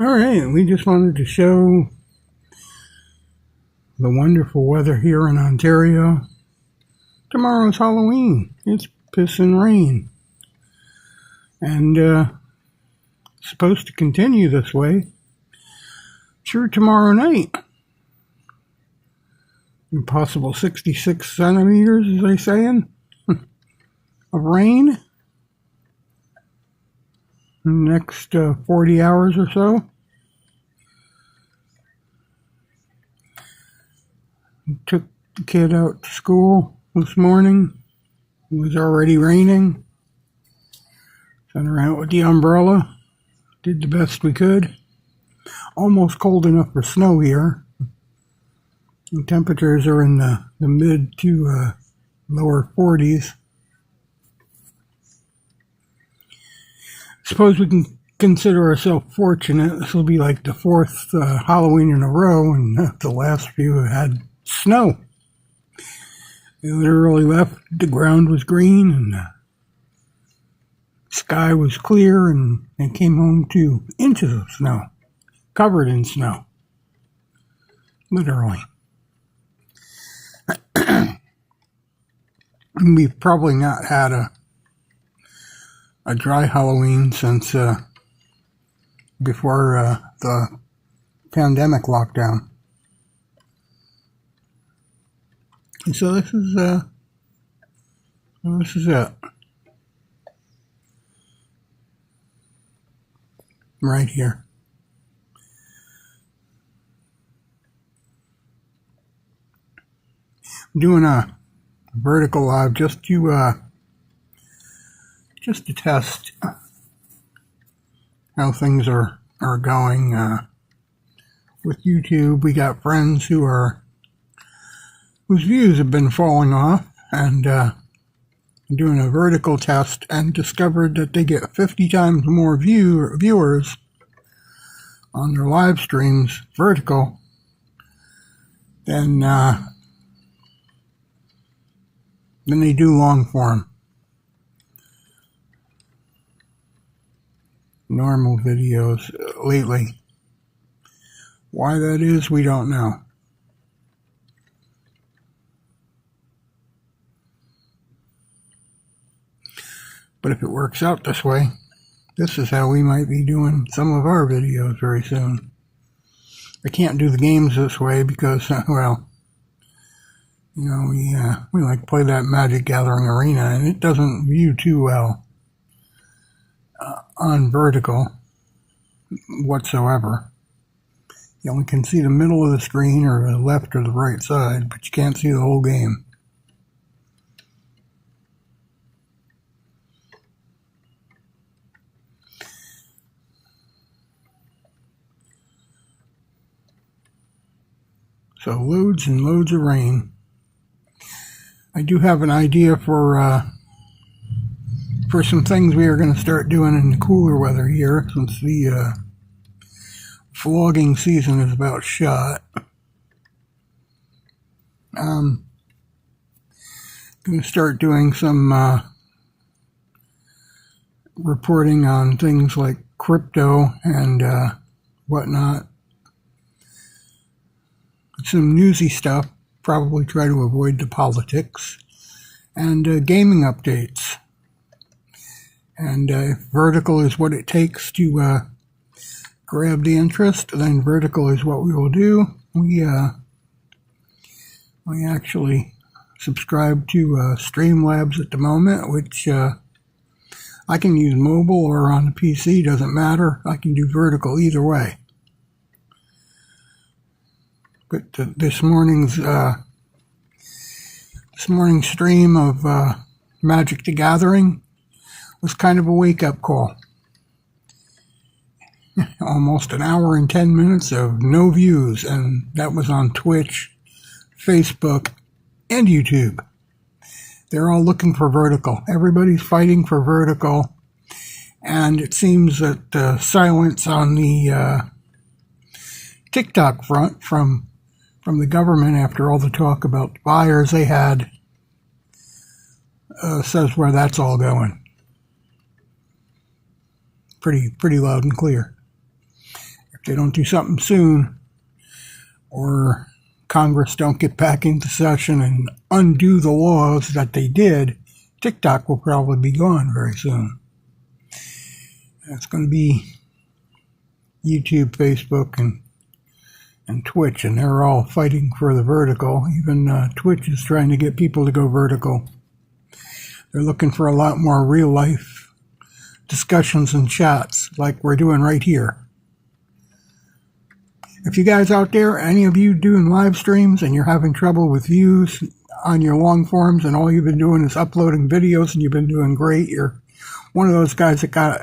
All right, we just wanted to show the wonderful weather here in Ontario. Tomorrow's Halloween. It's pissing rain. And it's supposed to continue this way through tomorrow night. Possible 66 centimeters, as they saying, of rain in the next 40 hours or so. Took the kid out to school this morning. It was already raining. Sent her out with the umbrella. Did the best we could. Almost cold enough for snow here. The temperatures are in the mid to lower 40s. Suppose we can consider ourselves fortunate. This will be like the fourth Halloween in a row, and the last few had snow. It literally left, the ground was green, and the sky was clear, and it came home to inches of snow, covered in snow. Literally. We've probably not had a dry Halloween since before the pandemic lockdown. And so this is it. Right here. I'm doing a vertical live just to test how things are going with YouTube. We got friends whose views have been falling off, and doing a vertical test and discovered that they get 50 times more viewers on their live streams vertical than they do long form. Normal videos lately. Why that is, we don't know. But if it works out this way, this is how we might be doing some of our videos very soon. I can't do the games this way because, well, you know, we like to play that Magic Gathering Arena, and it doesn't view too well on vertical whatsoever. You only can see the middle of the screen or the left or the right side, but you can't see the whole game. So loads and loads of rain. I do have an idea for some things we are going to start doing in the cooler weather here, since the vlogging season is about shot. Going to start doing some reporting on things like crypto and whatnot. Some newsy stuff, probably try to avoid the politics, and gaming updates. And if vertical is what it takes to grab the interest, then vertical is what we will do. We actually subscribe to Streamlabs at the moment, which I can use mobile or on the PC, doesn't matter. I can do vertical either way. But this morning's stream of Magic the Gathering was kind of a wake-up call. Almost an hour and 10 minutes of no views, and that was on Twitch, Facebook, and YouTube. They're all looking for vertical. Everybody's fighting for vertical, and it seems that silence on the TikTok front from the government, after all the talk about the buyers they had, says where that's all going. Pretty loud and clear. If they don't do something soon, or Congress don't get back into session and undo the laws that they did, TikTok will probably be gone very soon. It's going to be YouTube, Facebook, and Twitch, and they're all fighting for the vertical. Even Twitch is trying to get people to go vertical. They're looking for a lot more real-life discussions and chats like we're doing right here. If you guys out there, any of you doing live streams and you're having trouble with views on your long forms and all you've been doing is uploading videos and you've been doing great, you're one of those guys that got,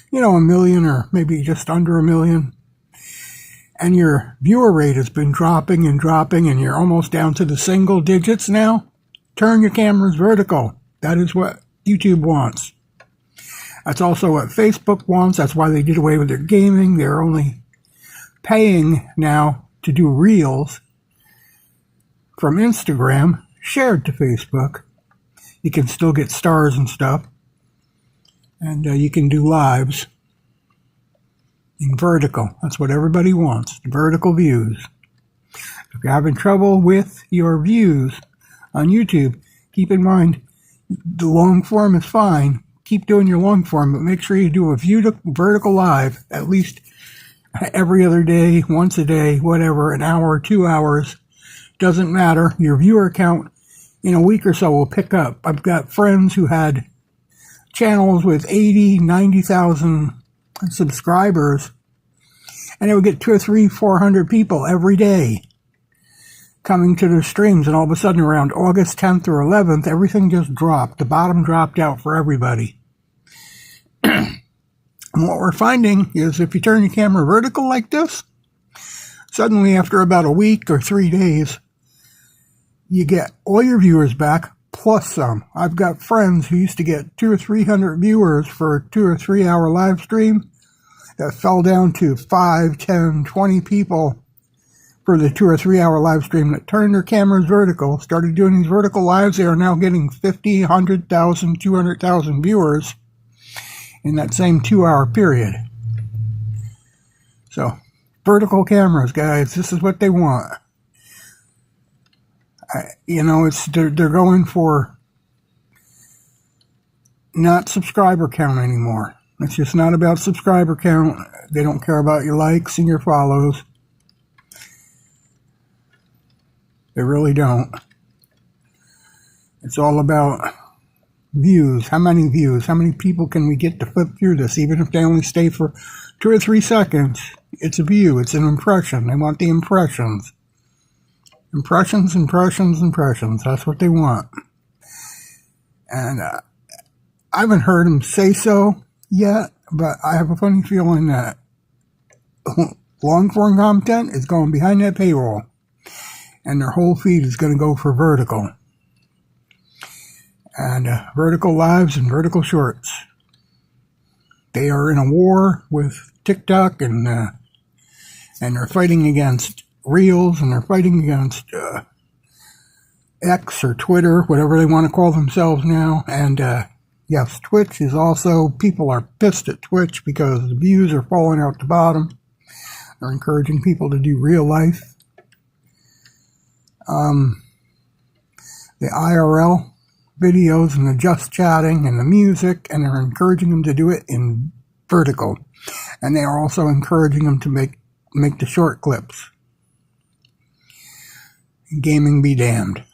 1 million or maybe just under 1 million, and your viewer rate has been dropping and you're almost down to the single digits now, turn your cameras vertical. That is what YouTube wants. That's also what Facebook wants. That's why they did away with their gaming. They're only paying now to do reels from Instagram shared to Facebook. You can still get stars and stuff. And you can do lives in vertical. That's what everybody wants, the vertical views. If you're having trouble with your views on YouTube, keep in mind the long form is fine. Keep doing your long form, but make sure you do a vertical live at least every other day, once a day, whatever, an hour or 2 hours. Doesn't matter. Your viewer count in a week or so will pick up. I've got friends who had channels with 80, 90,000 subscribers, and they would get 200 or 300, 400 people every day coming to their streams, and all of a sudden around August 10th or 11th, everything just dropped. The bottom dropped out for everybody. And what we're finding is if you turn your camera vertical like this, suddenly after about a week or 3 days, you get all your viewers back plus some. I've got friends who used to get 200 or 300 viewers for a 2 or 3 hour live stream that fell down to 5, 10, 20 people for the 2 or 3 hour live stream that turned their cameras vertical, started doing these vertical lives. They are now getting 50, 100,000, 200,000 viewers in that same 2 hour period. So, vertical cameras, guys, this is what they want. They're going for not subscriber count anymore. It's just not about subscriber count. They don't care about your likes and your follows. They really don't. It's all about views. How many views? How many people can we get to flip through this? Even if they only stay for 2 or 3 seconds, it's a view. It's an impression. They want the impressions. Impressions. That's what they want. And I haven't heard them say so yet, but I have a funny feeling that long-form content is going behind that paywall. And their whole feed is going to go for vertical. And vertical lives and vertical shorts. They are in a war with TikTok, and they're fighting against Reels, and they're fighting against X or Twitter, whatever they want to call themselves now. And yes, Twitch is also, people are pissed at Twitch because the views are falling out the bottom. They're encouraging people to do real life. The IRL videos and the just chatting and the music, and they're encouraging them to do it in vertical. And they are also encouraging them to make the short clips. Gaming be damned.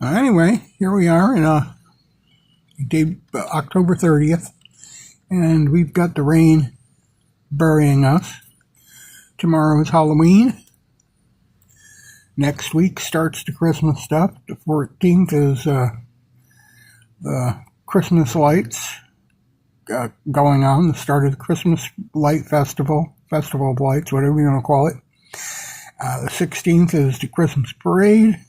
Anyway, here we are in October 30th. And we've got the rain burying us. Tomorrow is Halloween. Next week starts the Christmas stuff. The 14th is the Christmas lights going on. The start of the Christmas light festival of lights, whatever you want to call it. The 16th is the Christmas parade.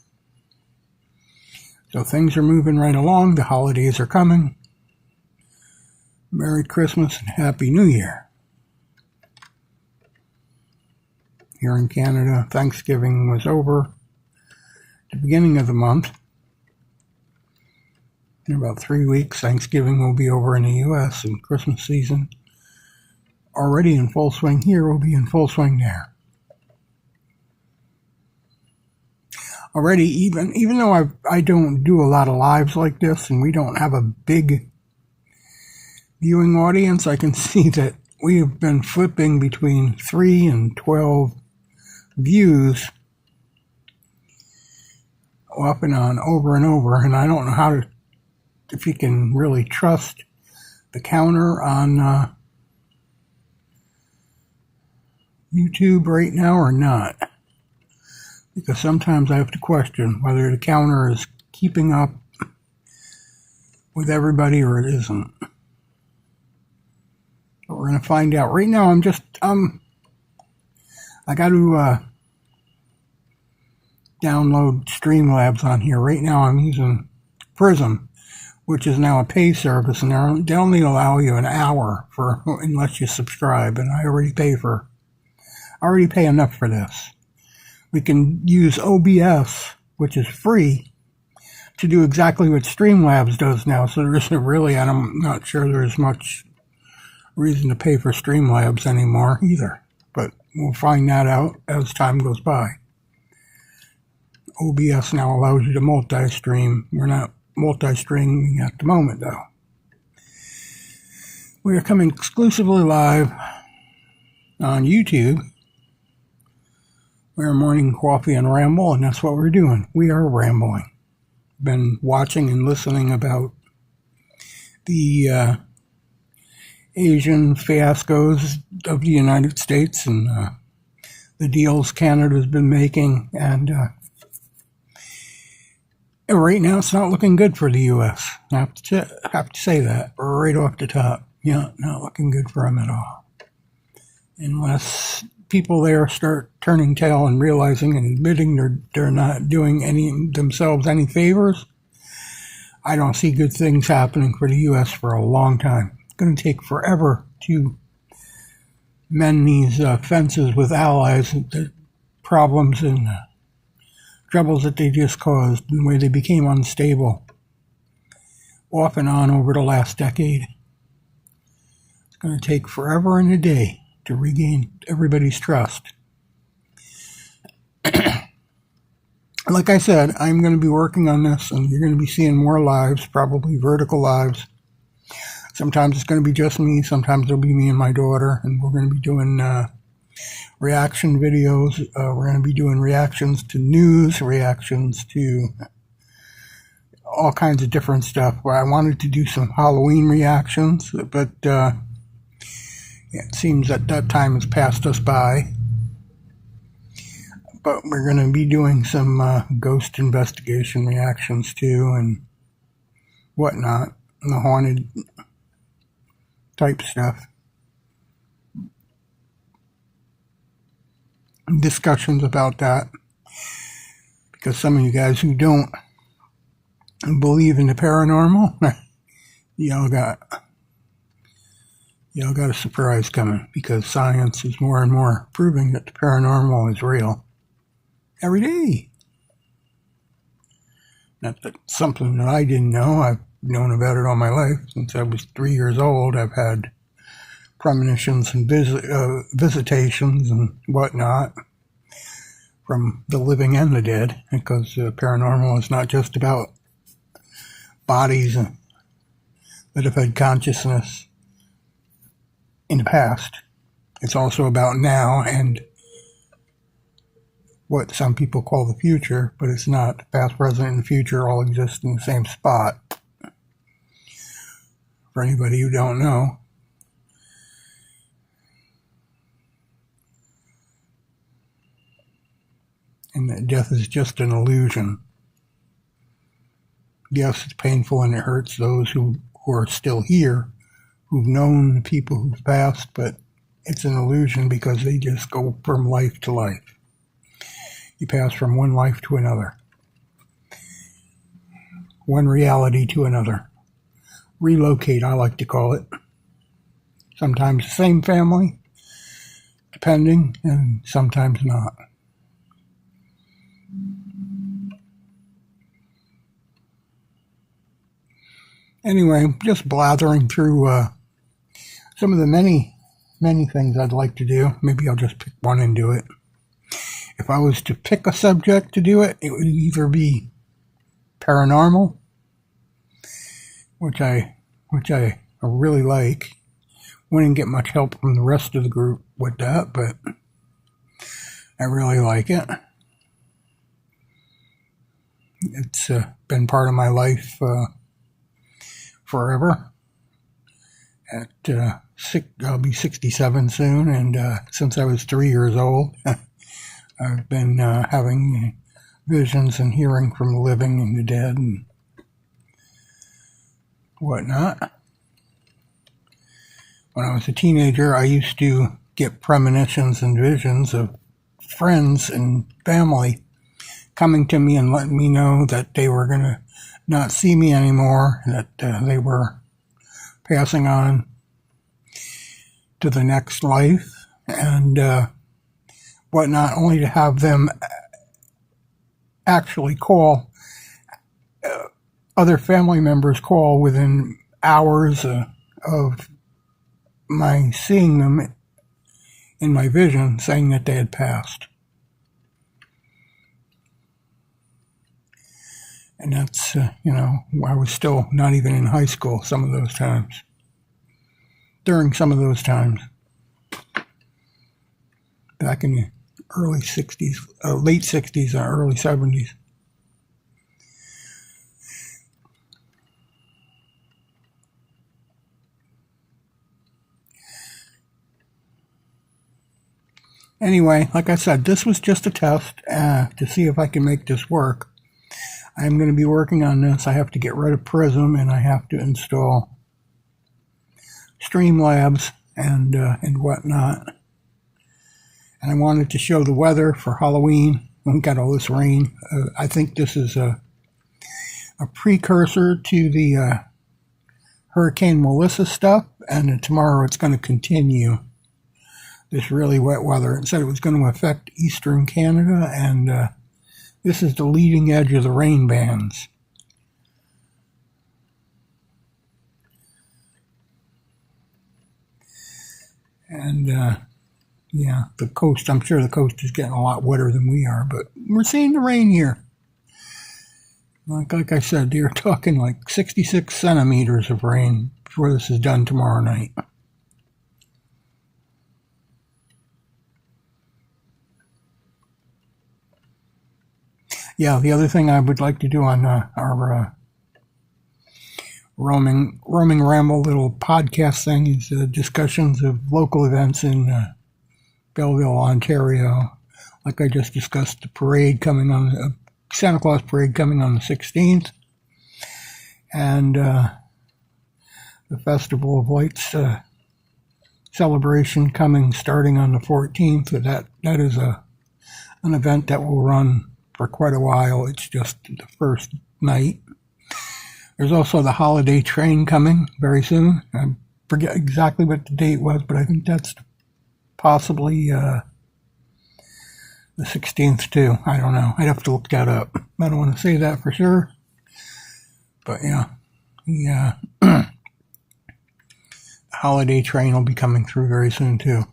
So things are moving right along. The holidays are coming. Merry Christmas and Happy New Year. Here in Canada, Thanksgiving was over at the beginning of the month. In about 3 weeks, Thanksgiving will be over in the U.S. and Christmas season, already in full swing here, will be in full swing there. Already, even though I don't do a lot of lives like this, and we don't have a big viewing audience, I can see that we have been flipping between 3 and 12 views off and on, over and over, and I don't know if you can really trust the counter on YouTube right now or not. Because sometimes I have to question whether the counter is keeping up with everybody or it isn't. But we're going to find out. Right now I'm just, I got to download Streamlabs on here. Right now I'm using Prism, which is now a pay service, and they only allow you an hour unless you subscribe, and I already pay enough for this. We can use OBS, which is free, to do exactly what Streamlabs does now. So there isn't really, and I'm not sure there's much reason to pay for Streamlabs anymore either. But we'll find that out as time goes by. OBS now allows you to multi-stream. We're not multi-streaming at the moment, though. We are coming exclusively live on YouTube. We're Morning Coffee and Ramble, and that's what we're doing. We are rambling. Been watching and listening about the Asian fiascos of the United States and the deals Canada's been making, and right now it's not looking good for the U.S. I have to say that right off the top. Yeah, not looking good for them at all. Unless people there start turning tail and realizing and admitting they're not doing themselves any favors, I don't see good things happening for the U.S. for a long time. It's going to take forever to mend these fences with allies, the problems and troubles that they just caused, and the way they became unstable off and on over the last decade. It's going to take forever and a day to regain everybody's trust. Like I said, I'm going to be working on this, and you're going to be seeing more lives, probably vertical lives. Sometimes it's going to be just me, sometimes it'll be me and my daughter, and we're going to be doing reaction videos. We're going to be doing reactions to news, reactions to all kinds of different stuff. Where I wanted to do some Halloween reactions, but it seems that time has passed us by. But we're going to be doing some ghost investigation reactions too, and whatnot, and the haunted type stuff. Discussions about that, because some of you guys who don't believe in the paranormal, y'all got a surprise coming, because science is more and more proving that the paranormal is real every day. Not that something that I didn't know. I've known about it all my life. Since I was 3 years old, I've had premonitions and visitations and whatnot from the living and the dead, because paranormal is not just about bodies that have had consciousness in the past. It's also about now and what some people call the future, but it's not. The past, present, and future all exist in the same spot. For anybody who don't know, and that death is just an illusion. Yes, it's painful and it hurts those who are still here, who've known the people who've passed, but it's an illusion because they just go from life to life. You pass from one life to another, one reality to another. Relocate, I like to call it. Sometimes the same family, depending, and sometimes not. Anyway, just blathering through some of the many things I'd like to do. Maybe I'll just pick one and do it. If I was to pick a subject to do it, it would either be paranormal, which I really like. Wouldn't get much help from the rest of the group with that, but I really like it. It's been part of my life forever. I'll be 67 soon, and since I was 3 years old, I've been having visions and hearing from the living and the dead and whatnot. When I was a teenager, I used to get premonitions and visions of friends and family coming to me and letting me know that they were going to not see me anymore, that they were passing on to the next life and whatnot, only to have them actually call, other family members call within hours of my seeing them in my vision, saying that they had passed. And that's, I was still not even in high school some of those times. During some of those times. Back in the early 60s, late 60s and early 70s. Anyway, like I said, this was just a test to see if I can make this work. I'm going to be working on this. I have to get rid of Prism, and I have to install Streamlabs and whatnot. And I wanted to show the weather for Halloween. We got all this rain. I think this is a precursor to the Hurricane Melissa stuff, and tomorrow it's going to continue this really wet weather. It said it was going to affect eastern Canada, and this is the leading edge of the rain bands. And the coast, I'm sure the coast is getting a lot wetter than we are, but we're seeing the rain here. Like I said, they're talking like 66 centimeters of rain before this is done tomorrow night. Yeah, the other thing I would like to do on our roaming ramble little podcast thing is discussions of local events in Belleville, Ontario. Like I just discussed, the parade coming on, Santa Claus parade coming on the 16th, and the Festival of Lights celebration starting on the 14th. That is an event that will run for quite a while. It's just the first night. There's also the holiday train coming very soon. I forget exactly what the date was, but I think that's possibly the 16th too. I don't know. I'd have to look that up. I don't want to say that for sure. But yeah. The holiday train will be coming through very soon too.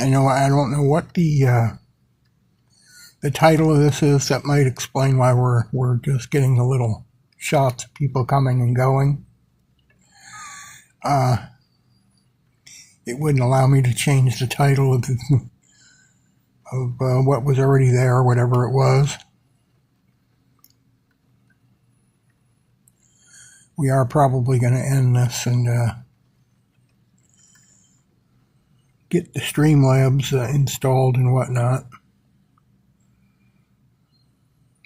I don't know what the title of this is. That might explain why we're just getting the little shots of people coming and going. It wouldn't allow me to change the title of what was already there, whatever it was. We are probably going to end this and get the Streamlabs installed and whatnot.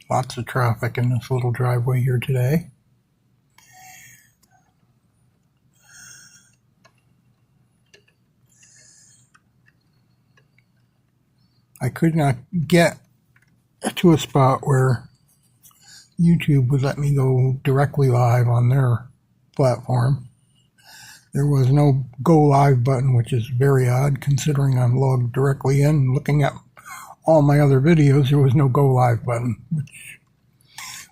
Lots of traffic in this little driveway here today. I could not get to a spot where YouTube would let me go directly live on their platform. There was no go live button, which is very odd considering I'm logged directly in, looking at all my other videos, there was no go live button, which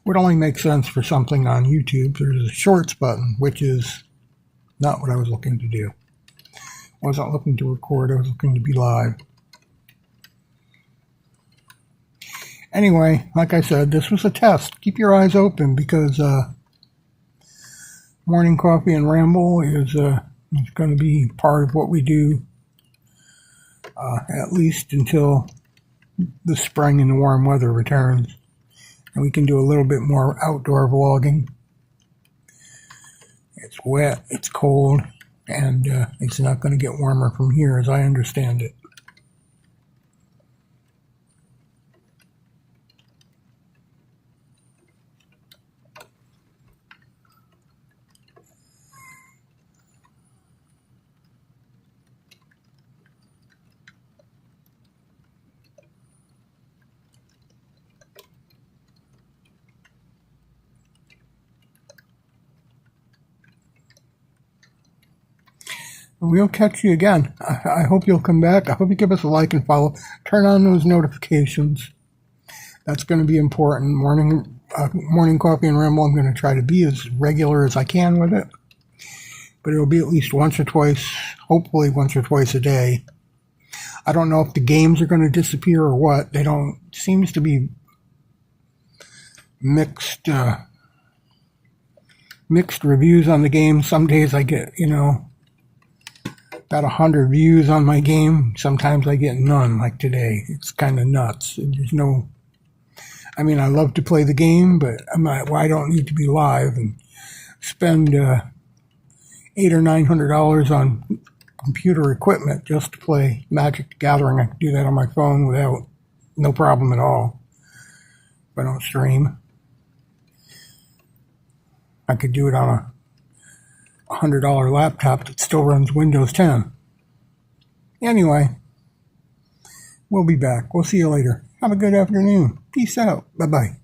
would only make sense for something on YouTube. There's a shorts button, which is not what I was looking to do. I wasn't looking to record, I was looking to be live. Anyway, like I said, this was a test. Keep your eyes open because Morning Coffee and Ramble is going to be part of what we do at least until the spring and the warm weather returns. And we can do a little bit more outdoor vlogging. It's wet, it's cold, and it's not going to get warmer from here as I understand it. We'll catch you again. I hope you'll come back. I hope you give us a like and follow. Turn on those notifications. That's going to be important. Morning Coffee and Ramble, I'm going to try to be as regular as I can with it. But it'll be at least once or twice, hopefully once or twice a day. I don't know if the games are going to disappear or what. They don't, seems to be mixed reviews on the game. Some days I get, about 100 views on my game. Sometimes I get none, like today. It's kind of nuts. There's no, I love to play the game, but I don't need to be live and spend $800 or $900 on computer equipment just to play Magic the Gathering. I can do that on my phone without no problem at all. If I don't stream, I could do it on a $100 laptop that still runs Windows 10. Anyway, we'll be back. We'll see you later. Have a good afternoon. Peace out. Bye-bye.